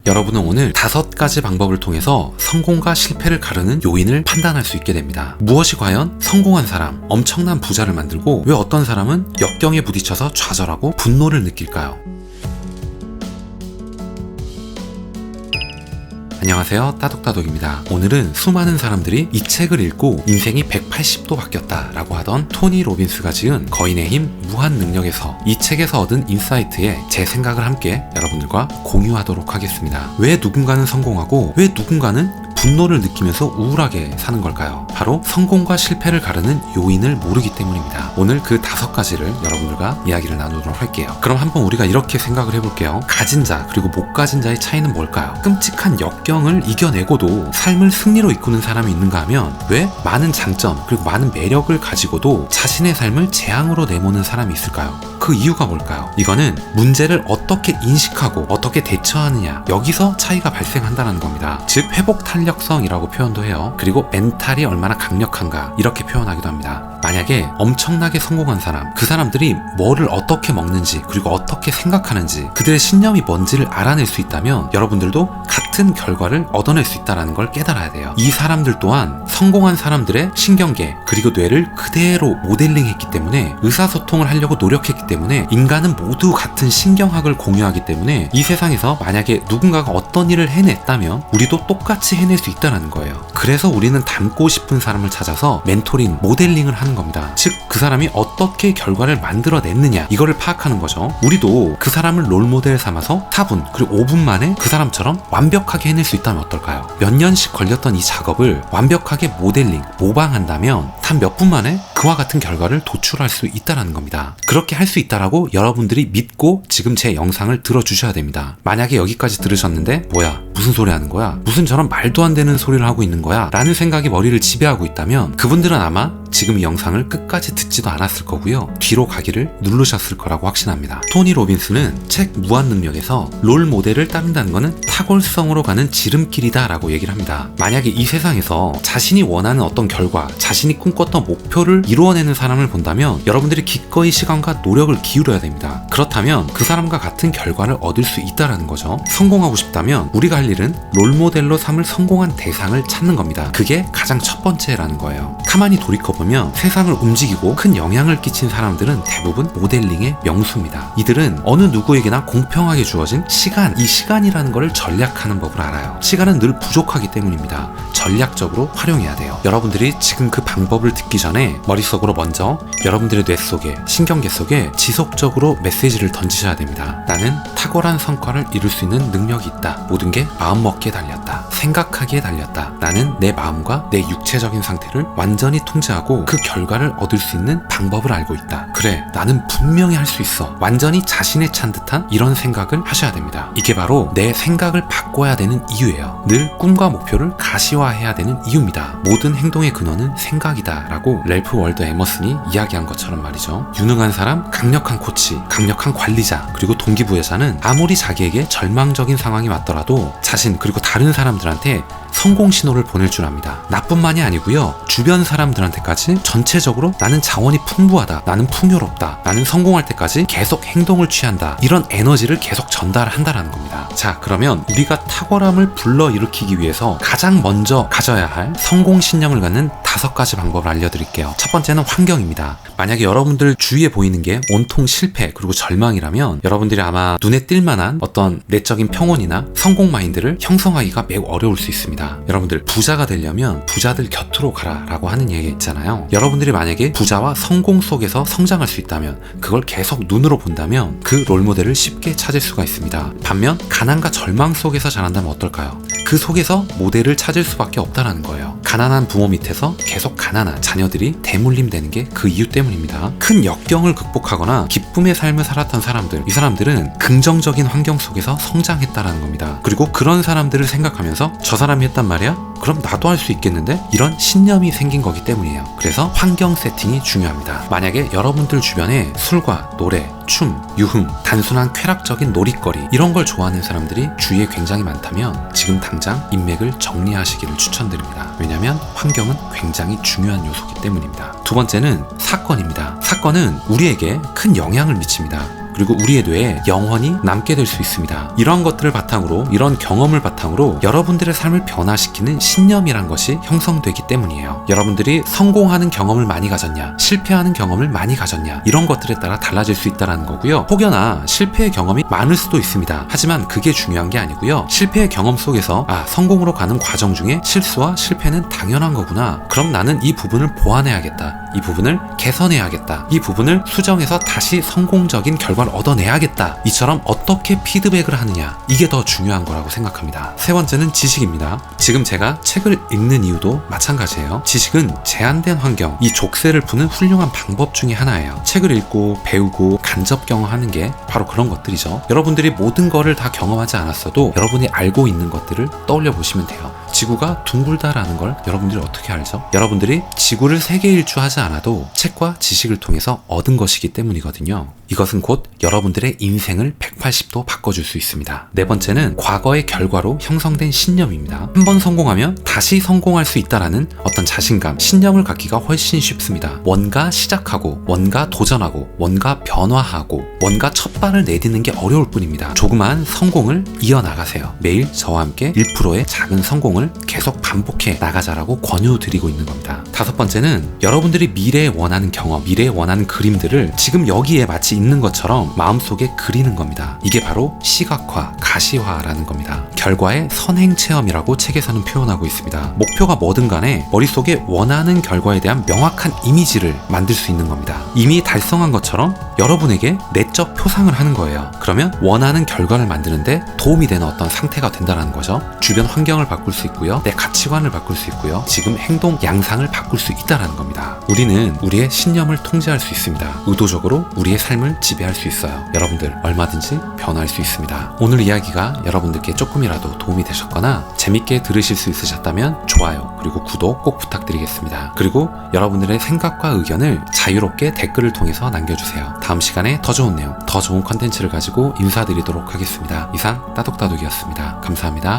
여러분은 오늘 5가지 방법을 통해서 성공과 실패를 가르는 요인을 판단할 수 있게 됩니다. 무엇이 과연 성공한 사람, 엄청난 부자를 만들고 왜 어떤 사람은 역경에 부딪혀서 좌절하고 분노를 느낄까요? 안녕하세요, 따독따독입니다. 오늘은 수많은 사람들이 이 책을 읽고 인생이 180도 바뀌었다 라고 하던 토니 로빈스가 지은 거인의 힘 무한 능력에서 이 책에서 얻은 인사이트에 제 생각을 함께 여러분들과 공유하도록 하겠습니다. 왜 누군가는 성공하고 왜 누군가는 분노를 느끼면서 우울하게 사는 걸까요? 바로 성공과 실패를 가르는 요인을 모르기 때문입니다. 오늘 그 5가지를 여러분들과 이야기를 나누도록 할게요. 그럼 한번 우리가 이렇게 생각을 해볼게요. 가진 자 그리고 못 가진 자의 차이는 뭘까요? 끔찍한 역경을 이겨내고도 삶을 승리로 이끄는 사람이 있는가 하면 왜 많은 장점 그리고 많은 매력을 가지고도 자신의 삶을 재앙으로 내모는 사람이 있을까요? 그 이유가 뭘까요? 이거는 문제를 어떻게 인식하고 어떻게 대처하느냐, 여기서 차이가 발생한다는 겁니다. 즉 회복 탄력성이라고 표현도 해요. 그리고 멘탈이 얼마나 강력한가 이렇게 표현하기도 합니다. 만약에 엄청나게 성공한 사람, 그 사람들이 뭐를 어떻게 먹는지 그리고 어떻게 생각하는지 그들의 신념이 뭔지를 알아낼 수 있다면 여러분들도 같은 결과를 얻어낼 수 있다는 걸 깨달아야 돼요. 이 사람들 또한 성공한 사람들의 신경계 그리고 뇌를 그대로 모델링했기 때문에 의사소통을 하려고 노력했기 때문에 인간은 모두 같은 신경학을 공유하기 때문에 이 세상에서 만약에 누군가가 어떤 일을 해냈다면 우리도 똑같이 해낼 수 있다는 거예요. 그래서 우리는 닮고 싶은 사람을 찾아서 멘토링, 모델링을 하는 겁니다. 즉 그 사람이 어떻게 결과를 만들어냈느냐 이거를 파악하는 거죠. 우리도 그 사람을 롤모델 삼아서 4분 그리고 5분 만에 그 사람처럼 완벽하게 해낼 수 있다면 어떨까요? 몇 년씩 걸렸던 이 작업을 완벽하게 모델링, 모방한다면 단 몇 분 만에 그와 같은 결과를 도출할 수 있다는 겁니다. 그렇게 할 수 있다라고 여러분들이 믿고 지금 제 영상을 들어주셔야 됩니다. 만약에 여기까지 들으셨는데 뭐야 무슨 소리 하는 거야? 무슨 저런 말도 안 되는 소리를 하고 있는 거야? 라는 생각이 머리를 지배하고 있다면 그분들은 아마 지금 이 영상을 끝까지 듣지도 않았을 거고요. 뒤로 가기를 누르셨을 거라고 확신합니다. 토니 로빈스는 책 무한능력에서 롤 모델을 따른다는 것은 탁월성으로 가는 지름길이다 라고 얘기를 합니다. 만약에 이 세상에서 자신이 원하는 어떤 결과, 자신이 꿈꿨던 목표를 이루어내는 사람을 본다면 여러분들이 기꺼이 시간과 노력을 기울여야 됩니다. 그렇다면 그 사람과 같은 결과를 얻을 수 있다는 거죠. 성공하고 싶다면 우리가 할 일은 롤모델로 삼을 성공한 대상을 찾는 겁니다. 그게 가장 첫 번째라는 거예요. 가만히 돌이켜보면 세상을 움직이고 큰 영향을 끼친 사람들은 대부분 모델링의 명수입니다. 이들은 어느 누구에게나 공평하게 주어진 시간, 이 시간이라는 것을 전략하는 법을 알아요. 시간은 늘 부족하기 때문입니다. 전략적으로 활용해야 돼요. 여러분들이 지금 그 방법을 듣기 전에 머릿속으로 먼저 여러분들의 뇌 속에, 신경계 속에 지속적으로 메시지를 던지셔야 됩니다. 나는 탁월한 성과를 이룰 수 있는 능력이 있다. 모든 게 마음먹기에 달렸다. 생각하기에 달렸다. 나는 내 마음과 내 육체적인 상태를 완전히 통제하고 그 결과를 얻을 수 있는 방법을 알고 있다. 그래, 나는 분명히 할 수 있어. 완전히 자신에 찬 듯한 이런 생각을 하셔야 됩니다. 이게 바로 내 생각을 바꿔야 되는 이유예요. 늘 꿈과 목표를 가시화해야 되는 이유입니다. 모든 행동의 근원은 생각이다 라고 랠프 월더 에머슨이 이야기한 것처럼 말이죠. 유능한 사람, 강력한 코치, 강력한 관리자, 그리고 동기부여자는 아무리 자기에게 절망적인 상황이 왔더라도 자신 그리고 다른 사람들한테 성공 신호를 보낼 줄 압니다. 나뿐만이 아니고요. 주변 사람들한테까지 전체적으로 나는 자원이 풍부하다. 나는 풍요롭다. 나는 성공할 때까지 계속 행동을 취한다. 이런 에너지를 계속 전달한다라는 겁니다. 자, 그러면 우리가 탁월함을 불러일으키기 위해서 가장 먼저 가져야 할 성공 신념을 갖는 5가지 방법을 알려드릴게요. 첫 번째는 환경입니다. 만약에 여러분들 주위에 보이는 게 온통 실패 그리고 절망이라면 여러분들이 아마 눈에 띌 만한 어떤 내적인 평온이나 성공 마인드를 형성하기가 매우 어려울 수 있습니다. 여러분들 부자가 되려면 부자들 곁으로 가라 라고 하는 얘기가 있잖아요. 여러분들이 만약에 부자와 성공 속에서 성장할 수 있다면 그걸 계속 눈으로 본다면 그 롤모델을 쉽게 찾을 수가 있습니다. 반면 가난과 절망 속에서 자란다면 어떨까요? 그 속에서 모델을 찾을 수밖에 없다는 거예요. 가난한 부모 밑에서 계속 가난한 자녀들이 대물림되는 게 그 이유 때문입니다. 큰 역경을 극복하거나 기쁨의 삶을 살았던 사람들, 이 사람들은 긍정적인 환경 속에서 성장했다라는 겁니다. 그리고 그런 사람들을 생각하면서 저 사람이 했단 말이야? 그럼 나도 할 수 있겠는데? 이런 신념이 생긴 거기 때문이에요. 그래서 환경 세팅이 중요합니다. 만약에 여러분들 주변에 술과 노래, 춤, 유흥, 단순한 쾌락적인 놀이거리 이런 걸 좋아하는 사람들이 주위에 굉장히 많다면 지금 당장 인맥을 정리하시기를 추천드립니다. 왜냐하면 환경은 굉장히 중요한 요소이기 때문입니다. 두 번째는 사건입니다. 사건은 우리에게 큰 영향을 미칩니다. 그리고 우리의 뇌에 영원히 남게 될 수 있습니다. 이러한 것들을 바탕으로, 이런 경험을 바탕으로 여러분들의 삶을 변화시키는 신념이란 것이 형성되기 때문이에요. 여러분들이 성공하는 경험을 많이 가졌냐, 실패하는 경험을 많이 가졌냐, 이런 것들에 따라 달라질 수 있다는 거고요. 혹여나 실패의 경험이 많을 수도 있습니다. 하지만 그게 중요한 게 아니고요. 실패의 경험 속에서 성공으로 가는 과정 중에 실수와 실패는 당연한 거구나. 그럼 나는 이 부분을 보완해야겠다. 이 부분을 개선해야겠다. 이 부분을 수정해서 다시 성공적인 결과를 얻어내야겠다. 이처럼 어떻게 피드백을 하느냐, 이게 더 중요한 거라고 생각합니다. 세 번째는 지식입니다. 지금 제가 책을 읽는 이유도 마찬가지예요. 지식은 제한된 환경, 이 족쇄를 푸는 훌륭한 방법 중에 하나예요. 책을 읽고 배우고 간접 경험하는 게 바로 그런 것들이죠. 여러분들이 모든 거를 다 경험하지 않았어도 여러분이 알고 있는 것들을 떠올려 보시면 돼요. 지구가 둥글다라는 걸 여러분들이 어떻게 알죠? 여러분들이 지구를 세계 일주하지 않아도 책과 지식을 통해서 얻은 것이기 때문이거든요. 이것은 곧 여러분들의 인생을 180도 바꿔줄 수 있습니다. 네 번째는 과거의 결과로 형성된 신념입니다. 한 번 성공하면 다시 성공할 수 있다라는 어떤 자신감, 신념을 갖기가 훨씬 쉽습니다. 뭔가 시작하고, 뭔가 도전하고, 뭔가 변화하고, 뭔가 첫 발을 내딛는 게 어려울 뿐입니다. 조그마한 성공을 이어나가세요. 매일 저와 함께 1%의 작은 성공을 계속 반복해 나가자라고 권유드리고 있는 겁니다. 다섯 번째는 여러분들이 미래에 원하는 경험, 미래에 원하는 그림들을 지금 여기에 마치 있는 것처럼 마음속에 그리는 겁니다. 이게 바로 시각화, 가시화라는 겁니다. 결과의 선행 체험이라고 책에서는 표현하고 있습니다. 목표가 뭐든 간에 머릿속에 원하는 결과에 대한 명확한 이미지를 만들 수 있는 겁니다. 이미 달성한 것처럼 여러분에게 내적 표상을 하는 거예요. 그러면 원하는 결과를 만드는데 도움이 되는 어떤 상태가 된다는 거죠. 주변 환경을 바꿀 수 있고요. 내 가치관을 바꿀 수 있고요. 지금 행동 양상을 바꿀 수 있다는 겁니다. 우리는 우리의 신념을 통제할 수 있습니다. 의도적으로 우리의 삶을 지배할 수 있어요. 여러분들 얼마든지 변화할 수 있습니다. 오늘 이야기가 여러분들께 조금이라도 도움이 되셨거나 재밌게 들으실 수 있으셨다면 좋아요 그리고 구독 꼭 부탁드리겠습니다. 그리고 여러분들의 생각과 의견을 자유롭게 댓글을 통해서 남겨주세요. 다음 시간에 더 좋은 내용, 더 좋은 컨텐츠를 가지고 인사드리도록 하겠습니다. 이상 따독따독이었습니다. 감사합니다.